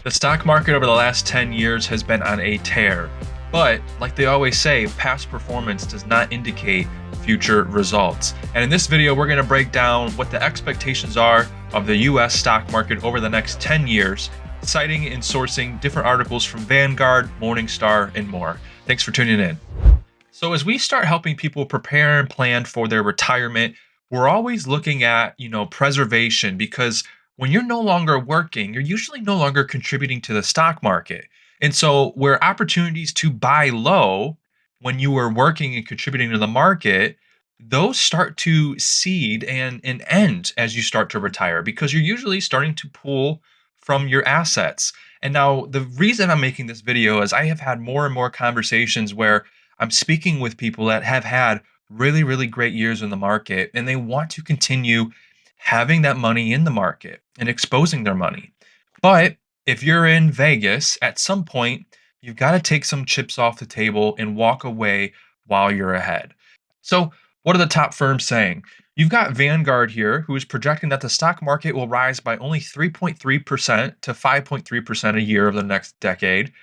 The stock market over the last 10 years has been on a tear, but like they always say, past performance does not indicate future results. And in this video, we're going to break down what the expectations are of the US stock market over the next 10 years, citing and sourcing different articles from Vanguard, Morningstar, and more. Thanks for tuning in. So as we start helping people prepare and plan for their retirement, we're always looking at, preservation, because when you're no longer working, you're usually no longer contributing to the stock market. And so where opportunities to buy low when you were working and contributing to the market, those start to seed and end as you start to retire because you're usually starting to pull from your assets. And now the reason I'm making this video is I have had more and more conversations where I'm speaking with people that have had really, really great years in the market and they want to continue having that money in the market and exposing their money. But if you're in Vegas, at some point, you've got to take some chips off the table and walk away while you're ahead. So, what are the top firms saying? You've got Vanguard here, who is projecting that the stock market will rise by only 3.3% to 5.3% a year over the next decade.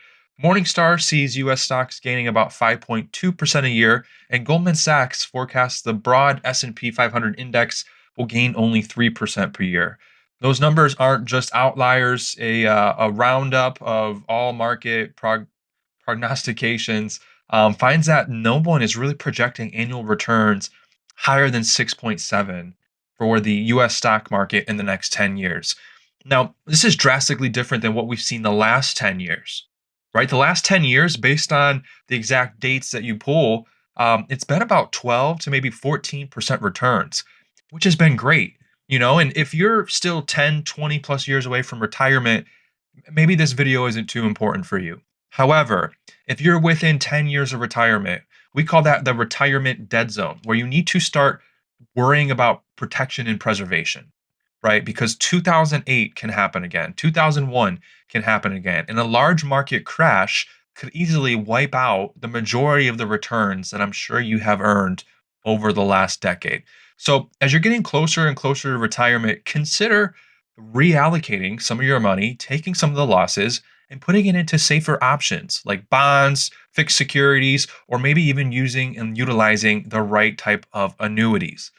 Morningstar sees US stocks gaining about 5.2% a year, and Goldman Sachs forecasts the broad S&P 500 index will gain only 3% per year. Those numbers aren't just outliers, a roundup of all market prognostications finds that no one is really projecting annual returns higher than 6.7 for the US stock market in the next 10 years. Now, this is drastically different than what we've seen the last 10 years, right? The last 10 years, based on the exact dates that you pull, it's been about 12 to maybe 14% returns, which has been great. And if you're still 10, 20 plus years away from retirement, maybe this video isn't too important for you. However, if you're within 10 years of retirement, we call that the retirement dead zone, where you need to start worrying about protection and preservation, right? Because 2008 can happen again, 2001 can happen again, and a large market crash could easily wipe out the majority of the returns that I'm sure you have earned over the last decade. So, as you're getting closer and closer to retirement, consider reallocating some of your money, taking some of the losses, and putting it into safer options like bonds, fixed securities, or maybe even using and utilizing the right type of annuities.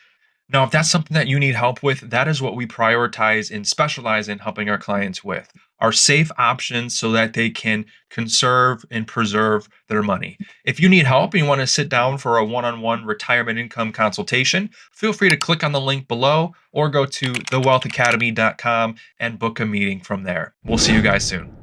Now, if that's something that you need help with, that is what we prioritize and specialize in helping our clients with. Are safe options so that they can conserve and preserve their money. If you need help and you want to sit down for a one-on-one retirement income consultation, feel free to click on the link below or go to thewealthacademy.com and book a meeting from there. We'll see you guys soon.